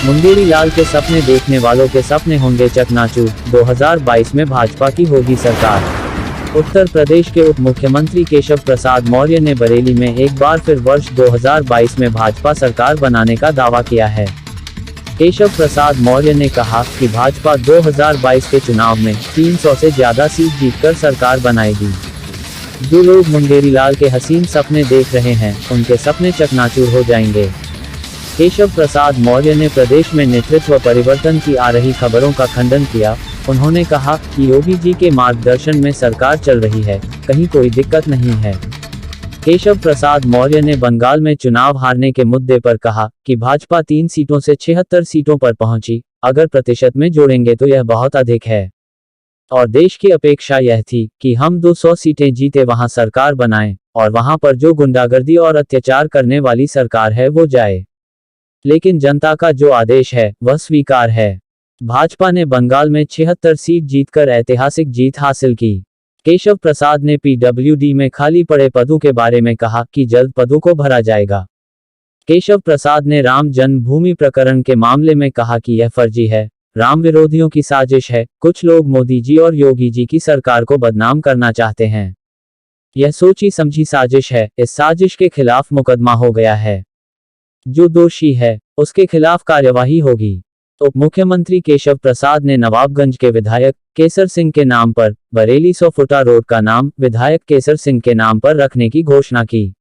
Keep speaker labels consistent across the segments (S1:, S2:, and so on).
S1: मुंगेरी लाल के सपने देखने वालों के सपने होंगे चकनाचूर, 2022 में भाजपा की होगी सरकार। उत्तर प्रदेश के उप मुख्यमंत्री केशव प्रसाद मौर्य ने बरेली में एक बार फिर वर्ष 2022 में भाजपा सरकार बनाने का दावा किया है। केशव प्रसाद मौर्य ने कहा कि भाजपा 2022 के चुनाव में 300 से ज्यादा सीट जीतकर सरकार बनाएगी। जो लोग मुंगेरी लाल के हसीन सपने देख रहे हैं, उनके सपने चकनाचूर हो जाएंगे। केशव प्रसाद मौर्य ने प्रदेश में नेतृत्व परिवर्तन की आ रही खबरों का खंडन किया। उन्होंने कहा कि योगी जी के मार्गदर्शन में सरकार चल रही है, कहीं कोई दिक्कत नहीं है। केशव प्रसाद मौर्य ने बंगाल में चुनाव हारने के मुद्दे पर कहा कि भाजपा 3 सीटों से 76 सीटों पर पहुंची, अगर प्रतिशत में जोड़ेंगे तो यह बहुत अधिक है। और देश की अपेक्षा यह थी कि हम 200 सीटें जीते वहां सरकार बनाएं, और वहां पर जो गुंडागर्दी और अत्याचार करने वाली सरकार है वो जाए। लेकिन जनता का जो आदेश है वह स्वीकार है। भाजपा ने बंगाल में 76 सीट जीतकर ऐतिहासिक जीत हासिल की। केशव प्रसाद ने पीडब्ल्यूडी में खाली पड़े पदों के बारे में कहा कि जल्द पदों को भरा जाएगा। केशव प्रसाद ने राम जन्मभूमि प्रकरण के मामले में कहा कि यह फर्जी है, राम विरोधियों की साजिश है। कुछ लोग मोदी जी और योगी जी की सरकार को बदनाम करना चाहते हैं। यह सोची समझी साजिश है। इस साजिश के खिलाफ मुकदमा हो गया है। जो दोषी है उसके खिलाफ कार्यवाही होगी। उप मुख्यमंत्री केशव प्रसाद ने नवाबगंज के विधायक केसर सिंह के नाम पर बरेली 100 फुटा रोड का नाम विधायक केसर सिंह के नाम पर रखने की घोषणा की।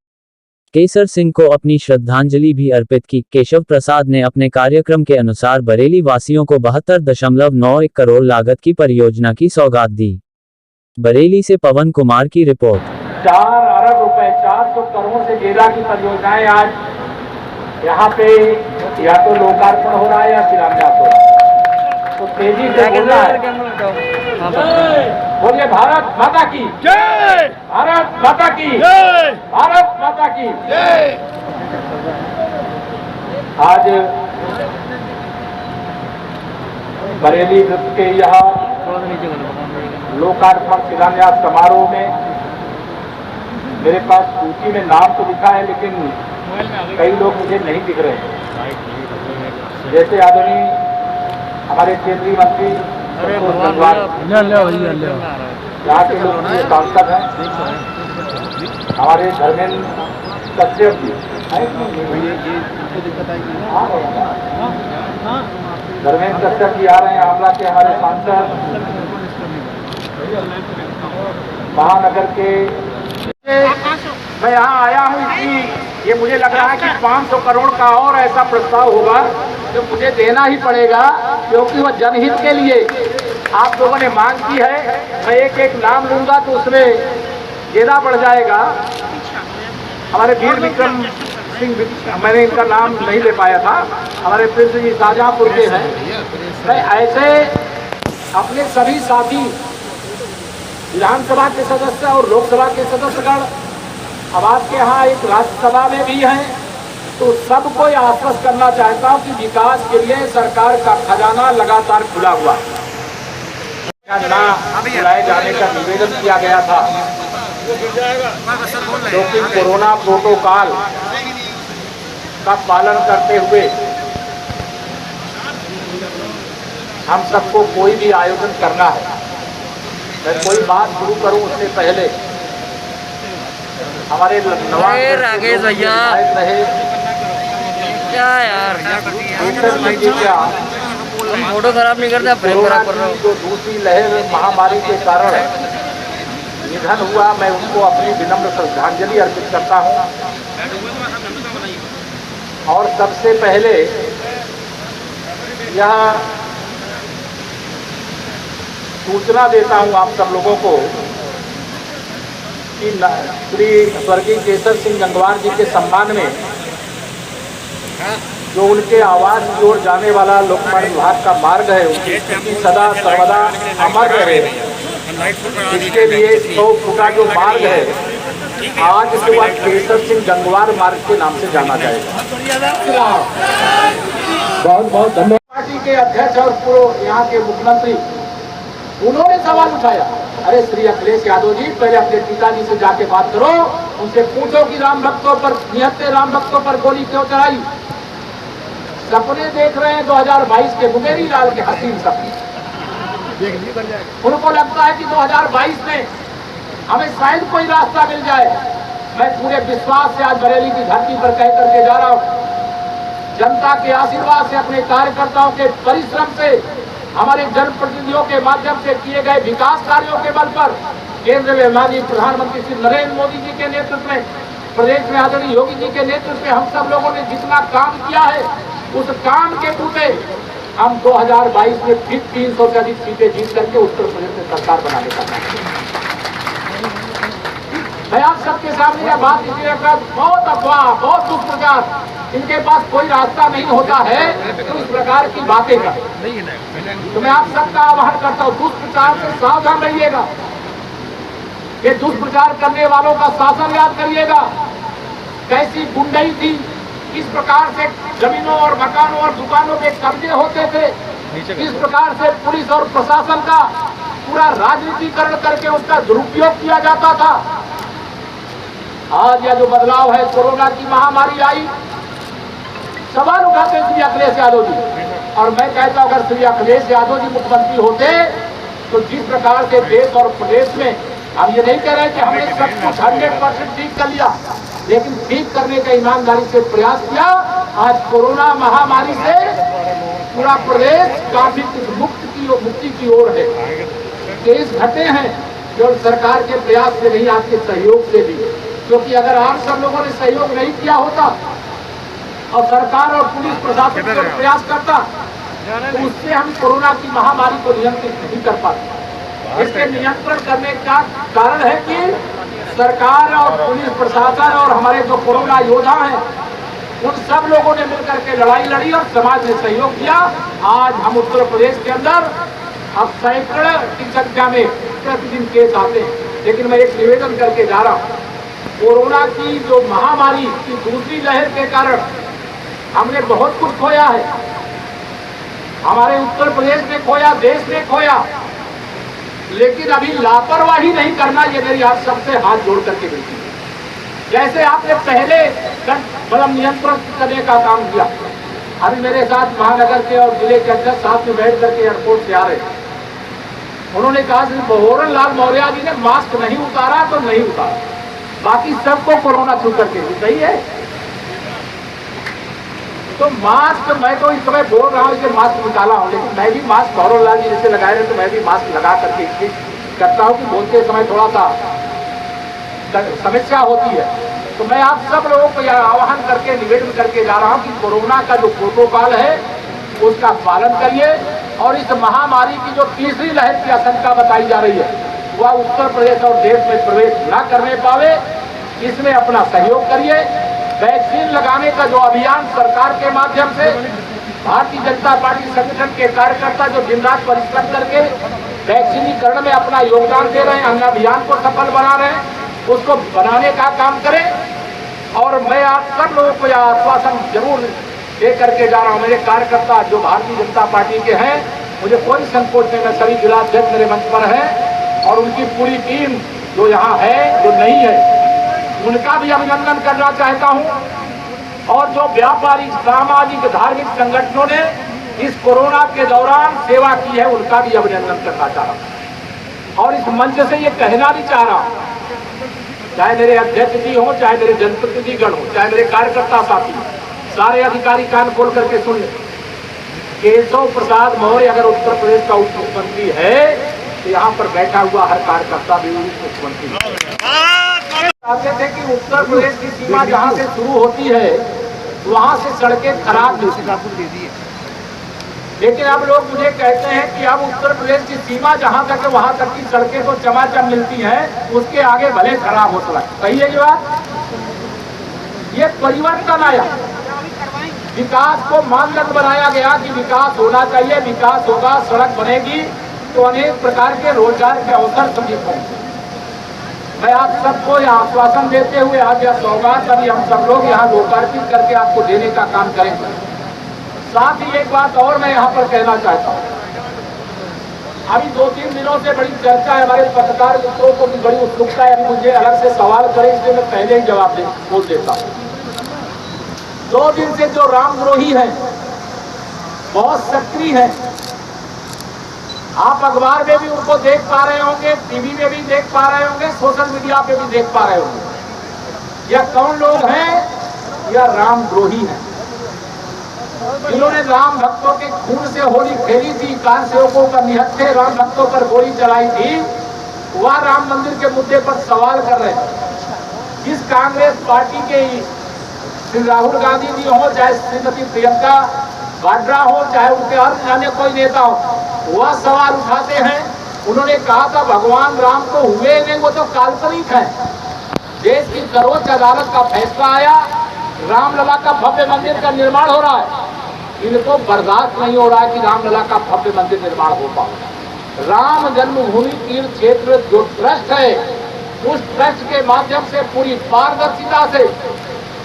S1: केसर सिंह को अपनी श्रद्धांजलि भी अर्पित की। केशव प्रसाद ने अपने कार्यक्रम के अनुसार बरेली वासियों को 72.91 करोड़ लागत की परियोजना की सौगात दी। बरेली से पवन कुमार की रिपोर्ट।
S2: 4 अरब रुपए 400 करोड़ से ज्यादा की परियोजनाएं आज यहाँ पे या तो लोकार्पण हो रहा है या शिलान्यास हो रहा है। तो तेजी से बोलना है। बोलिए भारत माता की जय, भारत माता की जय, भारत माता की जय। आज बरेली के यहाँ लोकार्पण शिलान्यास समारोह में मेरे पास सूची में नाम तो लिखा है, लेकिन कई लोग मुझे नहीं दिख रहे हैं। जैसे आदरणीय हमारे केंद्रीय मंत्री यहाँ के लोग सांसद हैं, हमारे धर्मेंद्र कश्यप जी, धर्मेंद्र कश्यप जी आ रहे हैं। आमला के हमारे सांसद, महानगर के। मैं यहाँ आया हूँ इसलिए ये मुझे लग रहा है कि 500 करोड़ का और ऐसा प्रस्ताव होगा जो मुझे देना ही पड़ेगा, क्योंकि वह जनहित के लिए आप लोगों ने मांग की है। मैं एक एक नाम लूंगा तो उसमें ज्यादा बढ़ जाएगा। हमारे वीर विक्रम सिंह, मैंने इनका नाम नहीं ले पाया था, हमारे प्रिंस जी शाहजहांपुर के हैं। मैं ऐसे अपने सभी साथी विधानसभा के सदस्य और लोकसभा के सदस्यगण, अब आपके यहाँ एक राज्यसभा में भी हैं, तो सबको आश्वस्त करना चाहता हूँ कि विकास के लिए सरकार का खजाना लगातार खुला हुआ ना बुलाए जाने का निवेदन किया गया था, क्योंकि कोरोना प्रोटोकॉल का पालन करते हुए हम सबको कोई भी आयोजन करना है। मैं कोई बात शुरू करूं उससे पहले हमारे
S3: राकेश भैया क्या यार फोटो खराब नहीं करता, फ्रेम खराब कर रहा हूँ।
S2: जो दूसरी लहर महामारी के कारण निधन हुआ, मैं उनको अपनी विनम्र श्रद्धांजलि अर्पित करता हूँ। और सबसे पहले यह सूचना देता हूँ आप सब लोगों को कि श्री स्वर्गीय केसर सिंह गंगवार जी के सम्मान में जो उनके आवास की ओर जाने वाला लोकमान्य विभाग का मार्ग है, उसकी स्थिति सदा सर्वदा अमर रहे। इसके लिए 100 फुटा जो मार्ग है, आज से वह केसर सिंह गंगवार मार्ग के नाम से जाना जाएगा। बहुत बहुत धन्यवाद। पार्टी के अध्यक्ष और पूर्व यहाँ के मुख्यमंत्री, उन्होंने सवाल उठाया, अरे श्री अखिलेश यादव जी, पहले अपने पिताजी से जाके बात करो, उनसे पूछो कि राम भक्तों पर, निहत्ते राम भक्तों पर गोली क्यों चलाई। सपने देख रहे हैं 2022 के मुंगेरी लाल के हसीन सपने। उनको लगता है कि 2022 में हमें शायद कोई रास्ता मिल जाए। मैं पूरे विश्वास से आज बरेली की धरती पर कह करके जा रहा हूं, जनता के आशीर्वाद से, अपने कार्यकर्ताओं के परिश्रम से, हमारे जनप्रतिनिधियों के माध्यम से किए गए विकास कार्यों के बल पर केंद्र में माननीय प्रधानमंत्री श्री नरेंद्र मोदी जी के नेतृत्व में, प्रदेश में आदरणीय योगी जी के नेतृत्व में हम सब लोगों ने जितना काम किया है, उस काम के बूते हम 2022 में फिर 300 से अधिक सीटें जीत करके उत्तर प्रदेश में सरकार बनाने का काम। मैं आप सबके सामने यह बात इसलिए रख रहा हूं, बहुत अफवाह, बहुत दुष्प्रचार, इनके पास कोई रास्ता नहीं होता है तो इस प्रकार की बातें कर। तो मैं आप सबका आह्वान करता हूँ, दुष्प्रचार से सावधान रहिएगा। ये दुष्प्रचार करने वालों का शासन याद करिएगा, कैसी गुंडई थी, किस प्रकार से जमीनों और मकानों और दुकानों के कब्जे होते थे, किस प्रकार से पुलिस और प्रशासन का पूरा राजनीतिकरण करके उसका दुरुपयोग किया जाता था। आज यह जो बदलाव है, कोरोना की महामारी आई, सवाल उठाते हैं श्री अखिलेश यादव जी, और मैं कहता हूं अगर श्री अखिलेश यादव जी मुख्यमंत्री होते तो जिस प्रकार से देश और प्रदेश में, हम ये नहीं कह रहे कि हमने सब कुछ 100% ठीक कर लिया, लेकिन ठीक करने का ईमानदारी से प्रयास किया। आज कोरोना महामारी से पूरा प्रदेश काफी मुक्ति की ओर है। केस घटे हैं केवल सरकार के प्रयास से नहीं, आपके सहयोग से भी, क्योंकि अगर आप सब लोगों ने सहयोग नहीं किया होता और सरकार और पुलिस प्रशासन का प्रयास करता तो उससे हम कोरोना की महामारी को नियंत्रित नहीं कर पाते। इसके नियंत्रण करने का कारण है कि सरकार और पुलिस प्रशासन और हमारे जो कोरोना योद्धा हैं, उन सब लोगों ने मिलकर के लड़ाई लड़ी और समाज ने सहयोग किया। आज हम उत्तर प्रदेश के अंदर अब सैकड़ों की संख्या में प्रतिदिन केस आते हैं, लेकिन मैं एक निवेदन करके जा रहा हूँ, कोरोना की जो महामारी की दूसरी लहर के कारण हमने बहुत कुछ खोया है। हमारे उत्तर प्रदेश में खोया, देश में खोया, लेकिन अभी लापरवाही नहीं करना, ये मेरी आप सबसे हाथ जोड़ करके विनती है। जैसे आपने पहले मतलब नियंत्रण करने का काम किया, अभी मेरे साथ महानगर के और जिले के अध्यक्ष साथ में बैठ करके एयरपोर्ट से आ रहे, उन्होंने कहा भंवरलाल लाल मौर्य जी ने मास्क नहीं उतारा तो नहीं उतारा, बाकी सबको कोरोना छू करके। सही है, तो मास्क मैं तो इस समय बोल रहा हूँ कि मास्क निकाला हूँ, लेकिन मैं भी मास्क भंवरलाल जी जैसे लगाए रहे तो मैं भी मास्क लगा करके इसलिए करता हूँ कि बोलते समय थोड़ा सा समस्या होती है। तो मैं आप सब लोगों को यह आह्वान करके निवेदन करके जा रहा हूँ कि कोरोना का जो प्रोटोकॉल है उसका पालन करिए, और इस महामारी की जो तीसरी लहर की आशंका बताई जा रही है वह उत्तर प्रदेश और देश में प्रवेश न करने पावे, इसमें अपना सहयोग करिए। वैक्सीन लगाने का जो अभियान सरकार के माध्यम से भारतीय जनता पार्टी संगठन के कार्यकर्ता जो दिन रात परिश्रम करके वैक्सीनीकरण में अपना योगदान दे रहे हैं, अन्य अभियान को सफल बना रहे हैं, उसको बनाने का काम करें। और मैं आप सब लोगों को यह आश्वासन जरूर दे करके जा रहा हूँ, मेरे कार्यकर्ता जो भारतीय जनता पार्टी के हैं, मुझे कोई संकोच नहीं, मैं सभी जिलाध्यक्ष मेरे मंच पर हैं और उनकी पूरी टीम जो यहाँ है, जो नहीं है, उनका भी अभिनंदन करना चाहता हूं। और जो व्यापारिक, सामाजिक, धार्मिक संगठनों ने इस कोरोना के दौरान सेवा की है, उनका भी अभिनंदन करना चाह रहा हूं। और इस मंच से ये कहना भी चाह रहा हूं, चाहे मेरे अध्यक्ष जी हो, चाहे मेरे जनप्रतिनिधिगण हो, चाहे मेरे कार्यकर्ता साथी, सारे अधिकारी कान खोल करके सुन ले, केशव प्रसाद मौर्य अगर उत्तर प्रदेश का उप मुख्यमंत्री है तो यहाँ पर बैठा हुआ हर कार्यकर्ता भी मुख्यमंत्री चाहते थे कि उत्तर प्रदेश की सीमा जहाँ से शुरू होती है वहाँ से सड़कें खराब दे दी है, लेकिन अब लोग मुझे कहते हैं कि अब उत्तर प्रदेश की सीमा जहाँ तक है वहाँ तक की सड़कें तो चमाचम मिलती हैं, उसके आगे भले खराब हो सड़क। सही है ये बात? ये परिवर्तन आया, विकास को मानदंड बनाया गया कि विकास होना चाहिए, विकास होगा, सड़क बनेगी तो अनेक प्रकार के रोजगार के अवसर सृजित होंगे। मैं आप सबको यह आश्वासन देते हुए आज यह सौगात अभी हम सब लोग यहाँ लोकार्पित करके आपको देने का काम करेंगे। साथ ही एक बात और मैं यहाँ पर कहना चाहता हूँ, अभी 2-3 दिनों से बड़ी चर्चा है, हमारे पत्रकार मित्रों को भी बड़ी उत्सुकता है, अभी मुझे अलग से सवाल करें इसलिए मैं पहले ही जवाब बोल देता हूँ। 2 दिन से जो रामद्रोही हैं बहुत सक्रिय है। आप अखबार में भी उनको देख पा रहे होंगे, टीवी में भी देख पा रहे होंगे, सोशल मीडिया पे भी देख पा रहे होंगे। यह कौन लोग हैं? यह रामद्रोही हैं, जिन्होंने राम भक्तों के खून से होली खेली थी, कार सेवकों का निहत्थे राम भक्तों पर गोली चलाई थी, वह राम मंदिर के मुद्दे पर सवाल कर रहे हैं। जिस कांग्रेस पार्टी के श्री राहुल गांधी जी हो, चाहे श्रीमती प्रियंका वाड्रा हो, चाहे उनके अन्य कोई नेता हो, वह सवाल उठाते हैं। उन्होंने कहा था भगवान राम तो हुए नहीं, वो तो काल्पनिक है। देश की सर्वोच्च अदालत का फैसला आया, रामलला का भव्य मंदिर का निर्माण हो रहा है। इनको बर्दाश्त नहीं हो रहा है कि रामलला का भव्य मंदिर निर्माण हो पाए। राम जन्मभूमि तीर्थ क्षेत्र जो ट्रस्ट है, उस ट्रस्ट के माध्यम से पूरी पारदर्शिता से,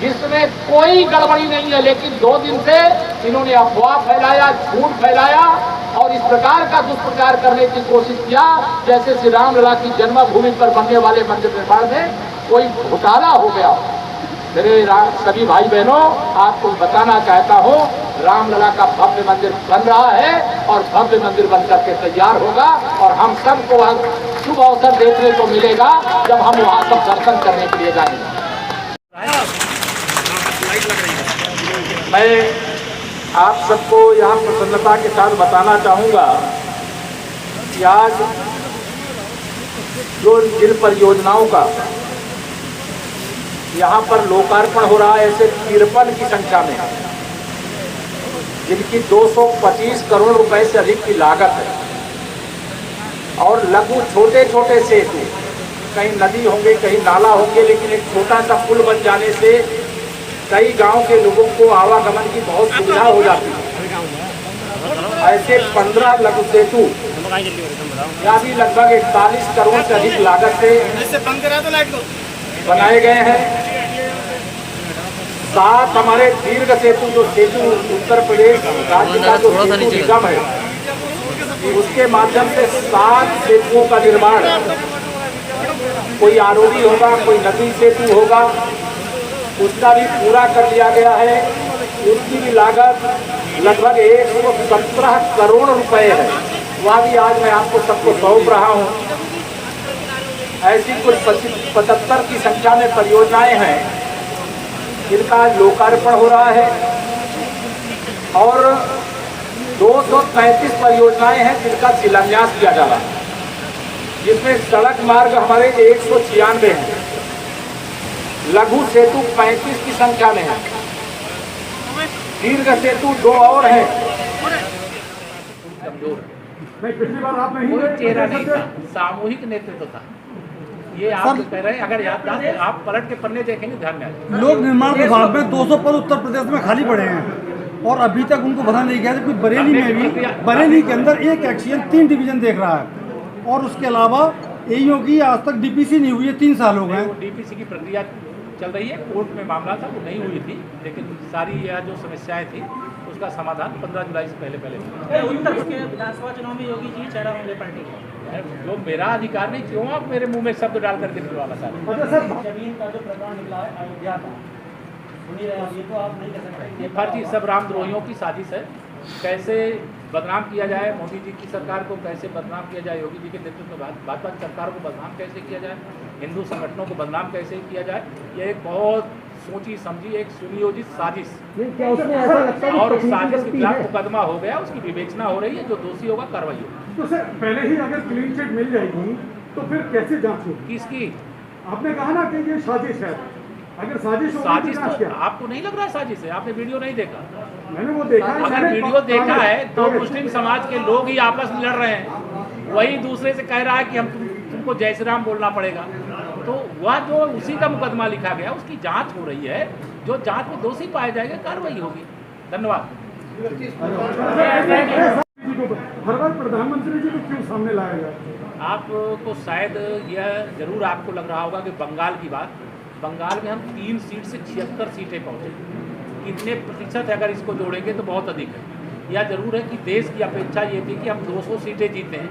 S2: जिसमें कोई गड़बड़ी नहीं है, लेकिन 2 दिन से इन्होंने अफवाह फैलाया, झूठ फैलाया और इस प्रकार का दुष्प्रचार करने की कोशिश किया जैसे श्री रामलला की जन्मभूमि पर बनने वाले मंदिर निर्माण में कोई घोटाला हो गया। मेरे सभी भाई बहनों, आपको बताना चाहता हूँ, रामलला का भव्य मंदिर बन रहा है और भव्य मंदिर बनकर के तैयार होगा और हम सबको शुभ अवसर देखने को मिलेगा जब हम वहाँ सब दर्शन करने के लिए जाएंगे। मैं आप सबको यहाँ प्रसन्नता के साथ बताना चाहूँगा कि आज जो जिन परियोजनाओं का यहाँ पर लोकार्पण हो रहा है, ऐसे 53 की संख्या में, जिनकी 225 करोड़ रुपए से अधिक की लागत है, और लघु छोटे छोटे सेतु, कहीं नदी होंगे, कहीं नाला होंगे, लेकिन एक छोटा सा पुल बन जाने से कई गांव के लोगों को आवागमन की बहुत सुविधा हो जाती है। ऐसे 15 लघु सेतु या भी लगभग 41 करोड़ से अधिक लागत से बनाए गए हैं। 7 हमारे दीर्घ सेतु, जो सेतु उत्तर प्रदेश राज्य का जो सेतु निगम है, उसके माध्यम से 7 सेतुओं का निर्माण, कोई आरोडी होगा, कोई नदी सेतु होगा, उसका भी पूरा कर लिया गया है। उसकी भी लागत लगभग 117 करोड़ रुपए है। वह भी आज मैं आपको सबको सौंप रहा हूँ। ऐसी कुल 75 की संख्या में परियोजनाएं हैं जिनका लोकार्पण हो रहा है और 235 परियोजनाएं हैं जिनका शिलान्यास किया जा रहा है, जिसमें सड़क मार्ग हमारे 196 हैं, लघु सेतु 35 की संख्या में है, दीर्घ सेतु 2 और हैं।
S4: पिछली बार आप नहीं,
S2: कोई चेहरा नहीं था, सामूहिक नेतृत्व था। ये आप कह रहे हैं, अगर याद आप पलट के पन्ने देखेंगे ध्यान में आएगा।
S4: लोक निर्माण विभाग में 200 पद उत्तर प्रदेश में खाली पड़े हैं और अभी तक उनको भरा नहीं गया। जबकि बरेली में भी, बरेली के अंदर एक एक्शन 3 डिवीजन देख रहा है और उसके अलावा एईओ की आज तक डीपीसी नहीं हुई है, 3 साल हो गए।
S2: डीपीसी की प्रक्रिया चल रही है, कोर्ट में मामला था, वो नहीं हुई थी, लेकिन सारी यह जो समस्याएं थी उसका समाधान 15 जुलाई से पहले
S5: उत्तर के विधानसभा चुनाव में योगी जी चेहरा होंगे पार्टी का।
S2: जो मेरा अधिकार नहीं, क्यों आप मेरे मुंह में शब्द डाल करके निकलवाना साहब?
S5: जमीन का जो प्रकरण निकला है अयोध्या का, सुनी रहे ये तो आप नहीं कर सकते।
S2: ये फर्जी सब रामद्रोहियों की साजिश है। कैसे बदनाम किया जाए मोदी जी की सरकार को, कैसे बदनाम किया जाए योगी जी के नेतृत्व में भाजपा की सरकार को बदनाम कैसे किया जाए, हिंदू संगठनों को बदनाम कैसे किया जाए, ये एक बहुत सोची समझी एक सुनियोजित साजिश। और उस साजिश के खिलाफ मुकदमा हो गया, उसकी विवेचना हो रही है, जो दोषी होगा कार्रवाई होगी।
S4: तो सर पहले ही अगर क्लीन चिट मिल जाएगी तो फिर कैसे जांच होगी?
S2: किसकी?
S4: आपने कहा ना कि ये साजिश है, अगर साजिश होगी
S2: साजिश
S4: तो जांच
S2: तो
S4: क्या?
S2: आपको नहीं लग रहा है साजिश है? आपने वीडियो नहीं देखा?
S4: मैंने वो देखा है।
S2: अगर वीडियो देखा है तो मुस्लिम समाज के लोग ही आपस में लड़ रहे हैं, वही दूसरे से कह रहा है कि हम तुमको जय श्री राम बोलना पड़ेगा। तो वह जो उसी का मुकदमा लिखा गया, उसकी जांच हो रही है, जो जांच में दोषी पाया जाएगा कार्रवाई होगी। धन्यवाद।
S4: हर बार प्रधानमंत्री जी को क्यों सामने लाया जाए?
S2: आपको शायद यह जरूर आपको लग रहा होगा कि बंगाल की बात, बंगाल में हम 3 सीट से 76 सीटें पहुँचे। कितने प्रतिशत है? अगर इसको जोड़ेंगे तो बहुत अधिक है। यह जरूर है कि देश की अपेक्षा ये थी कि हम 200 सीटें जीतें,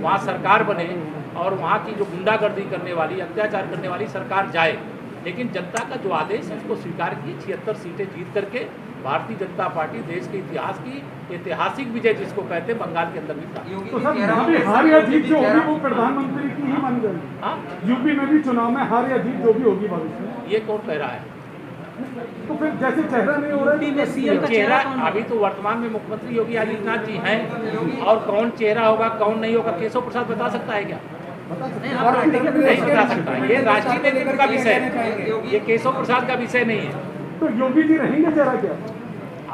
S2: वहाँ सरकार बने और वहाँ की जो गुंडागर्दी करने वाली, अत्याचार करने वाली सरकार जाए। लेकिन जनता का जो आदेश है उसको स्वीकार किए। 76 सीटें जीत करके भारतीय जनता पार्टी देश के इतिहास की ऐतिहासिक विजय जिसको कहते हैं बंगाल के अंदर भी प्राप्त।
S6: तो सर यहाँ पे हार या जीत जो होगी वो प्रधानमंत्री की ही मानी जाएगी।
S2: हाँ,
S6: यूपी में भी चुनाव में हार या जीत जो भी होगी भविष्य में,
S2: ये कौन कह रहा है?
S6: तो फिर जैसे चेहरा नहीं हो रहा है
S2: चेहरा अभी तो वर्तमान में मुख्यमंत्री योगी आदित्यनाथ जी हैं, और कौन चेहरा होगा कौन नहीं होगा केशव प्रसाद बता सकता है क्या? नहीं बता सकता। ये राष्ट्रीय नेतृत्व का विषय है, ये केशव प्रसाद का विषय नहीं है।
S6: तो योगी जी रहेंगे चेहरा क्या?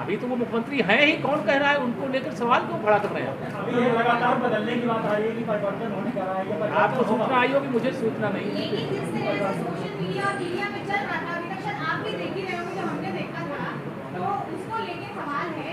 S2: अभी तो वो मुख्यमंत्री हैं ही, कौन कह रहा है? उनको लेकर सवाल क्यों खड़ा कर रहे हैं?
S5: ये लगातार बदलने की बात आ रही है कि परिवर्तन होने जा रहा है, ये
S2: आपको सूचना आई होगी, मुझे सूचना नहीं है।
S7: लेकिन जिस तरह से सोशल मीडिया और मीडिया में चल रहा था, विलक्षण आप भी देख ही रहे होंगे, जो हमने देखा था, तो उसको लेके सवाल है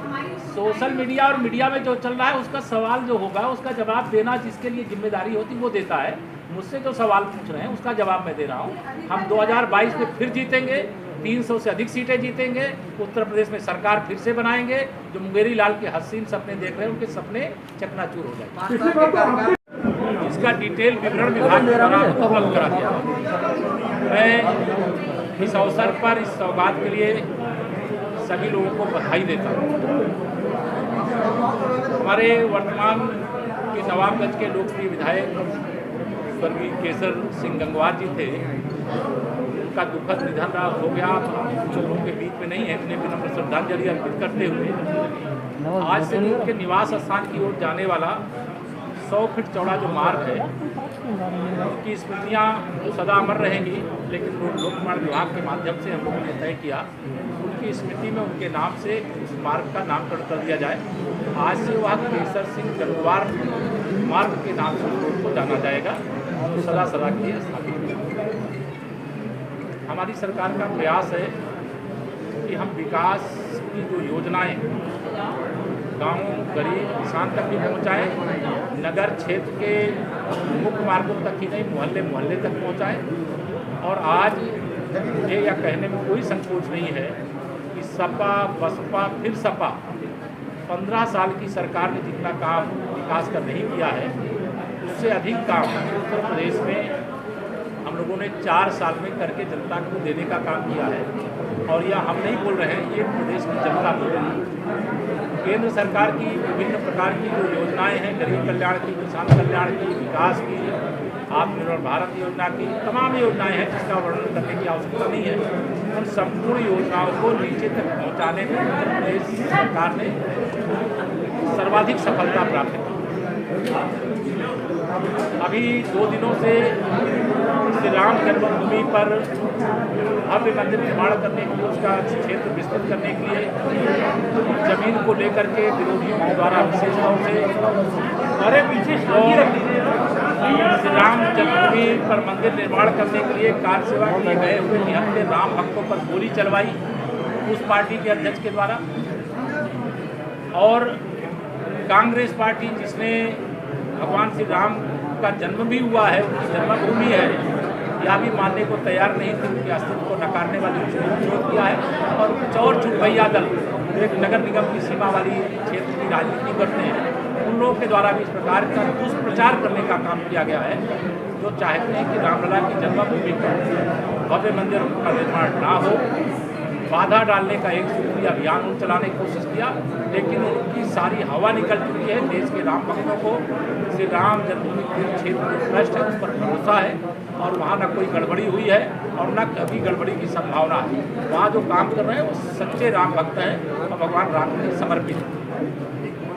S7: हमारी
S2: सोशल मीडिया और मीडिया में जो चल रहा है उसका सवाल जो होगा उसका जवाब देना जिसके लिए जिम्मेदारी होती वो देता है। मुझसे जो सवाल पूछ रहे हैं उसका जवाब मैं दे रहा हूँ। हम 2022 में फिर जीतेंगे, 300 से अधिक सीटें जीतेंगे, उत्तर प्रदेश में सरकार फिर से बनाएंगे। जो मुंगेरी लाल के हसीन सपने देख रहे हैं उनके सपने चकनाचूर हो जाएंगे। इसका डिटेल विवरण विभाग द्वारा उपलब्ध करा दिया। मैं इस अवसर पर इस सौगात के लिए सभी लोगों को बधाई देता हूँ। हमारे वर्तमान के नवाबगंज के लोकप्रिय विधायक स्वर्गीय केसर सिंह गंगवार जी थे, उनका दुखद निधन हो गया। कुछ लोगों के बीच में नहीं है, अपने विनम्र श्रद्धांजलि अर्पित करते हुए आज से उनके निवास स्थान की ओर जाने वाला 100 फीट चौड़ा जो मार्ग है उनकी स्मृतियाँ सदा अमर रहेंगी। लेकिन लोक निर्माण विभाग के माध्यम से हम लोगों ने तय किया उनकी स्मृति में उनके नाम से उस मार्ग का नामकरण कर दिया जाए। आज से वह केसर सिंह गंगवार मार्ग के नाम से रोड को जाना जाएगा, तो सदा सदा के लिए स्थापित। हमारी सरकार का प्रयास है कि हम विकास की जो योजनाएं गाँव गरीब किसान तक भी पहुँचाएँ, नगर क्षेत्र के मुख्य मार्गों तक ही नहीं मोहल्ले मोहल्ले तक पहुँचाएँ। और आज ये या कहने में कोई संकोच नहीं है कि सपा बसपा फिर सपा 15 साल की सरकार ने जितना काम विकास का नहीं किया है उससे अधिक काम उत्तर प्रदेश में हम लोगों ने 4 साल में करके जनता को देने का काम किया है। और यह हम नहीं बोल रहे हैं, ये प्रदेश की जनता बोल रही है। केंद्र सरकार की विभिन्न प्रकार की जो योजनाएं हैं, गरीब कल्याण की, किसान कल्याण की, विकास की, आत्मनिर्भर भारत योजना की, तमाम योजनाएं हैं जिसका वर्णन करने की आवश्यकता नहीं है। उन संपूर्ण योजनाओं को नीचे तक पहुंचाने में उत्तर प्रदेश सरकार ने सर्वाधिक सफलता प्राप्त की। अभी 2 दिनों से श्री राम जन्मभूमि पर भव्य मंदिर निर्माण करने के लिए, उसका क्षेत्र विस्तृत करने के लिए जमीन को लेकर के विरोधियों के द्वारा विशेष तौर से श्री राम जन्मभूमि पर मंदिर निर्माण करने के लिए कार सेवा किए गए हुए निहत्थे राम भक्तों पर गोली चलवाई उस पार्टी के अध्यक्ष के द्वारा। और कांग्रेस पार्टी जिसने भगवान श्री राम का जन्म भी हुआ है, उनकी जन्मभूमि है, यह भी मानने को तैयार नहीं थी, उनके अस्तित्व को नकारने वाले विरोध किया है। और कुछ और चुपभैया दल एक नगर निगम की सीमा वाली क्षेत्र की राजनीति करते हैं, उन लोगों के द्वारा भी इस प्रकार का दुष्प्रचार करने का काम किया गया है, जो चाहते हैं कि रामलला की जन्मभूमि पर भव्य मंदिर का निर्माण ना हो। बाधा डालने का एक सूत्रीय अभियान चलाने की कोशिश किया, लेकिन उनकी सारी हवा निकल चुकी है। देश के राम भक्तों को श्री राम जन्मभूमि क्षेत्र जो ट्रस्ट है उस पर भरोसा है और वहाँ न कोई गड़बड़ी हुई है और न कभी गड़बड़ी की संभावना है। वहाँ जो काम कर रहे हैं वो सच्चे राम भक्त हैं और भगवान राम के समर्पित हैं।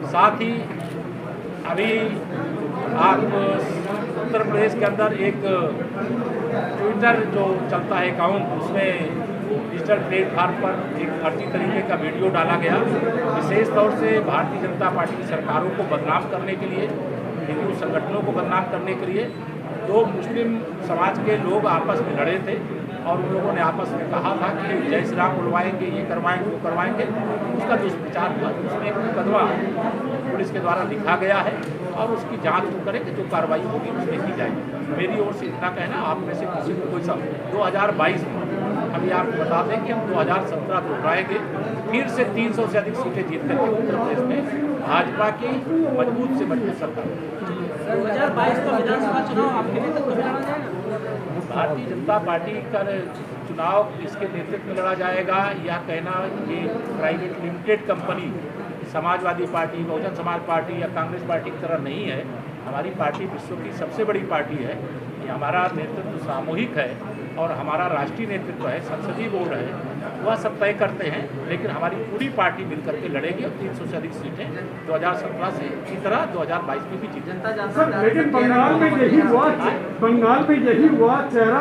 S2: साथ ही अभी आप उत्तर प्रदेश के अंदर एक ट्विटर जो चलता है अकाउंट, उसमें डिजिटल प्लेटफार्म पर एक फर्जी तरीके का वीडियो डाला गया, विशेष तौर से भारतीय जनता पार्टी की सरकारों को बदनाम करने के लिए, हिंदू संगठनों को बदनाम करने के लिए। दो मुस्लिम समाज के लोग आपस में लड़े थे और उन लोगों ने आपस में कहा था कि जय श्री राम बुलवाएंगे, ये करवाएंगे, वो करवाएंगे। उसका दुष्प्रचार हुआ, उसमें एक मुकदमा पुलिस के द्वारा लिखा गया है और उसकी जांच वो करेंगे, जो कार्रवाई होगी उसमें की जाएगी। मेरी ओर से इतना कहना, आप में से किसी को कोई सब 2022 में हम ये आपको बता दें कि हम 2017 दोहराएंगे, फिर से 300 से अधिक सीटें जीत करके उत्तर प्रदेश में भाजपा की मजबूत से मजबूत सरकार।
S5: 2022 का विधानसभा चुनाव आपके लिए तक तो जाना जाएगा।
S2: भारतीय जनता पार्टी का चुनाव इसके नेतृत्व में लड़ा जाएगा या कहना ये private limited company Samajwadi Party, Bahujan Samaj Party या कांग्रेस पार्टी की तरह नहीं है। हमारी पार्टी विश्व की सबसे बड़ी पार्टी है। ये हमारा नेतृत्व सामूहिक है और हमारा राष्ट्रीय नेतृत्व है, संसदीय बोर्ड है, वह सब तय करते हैं। लेकिन हमारी पूरी पार्टी मिलकर के लड़ेगी और 300 से अधिक सीटें 2017 से की तरह 2022 में भी जीतेंगे।
S6: सर लेकिन बंगाल में यही हुआ, बंगाल में यही हुआ चेहरा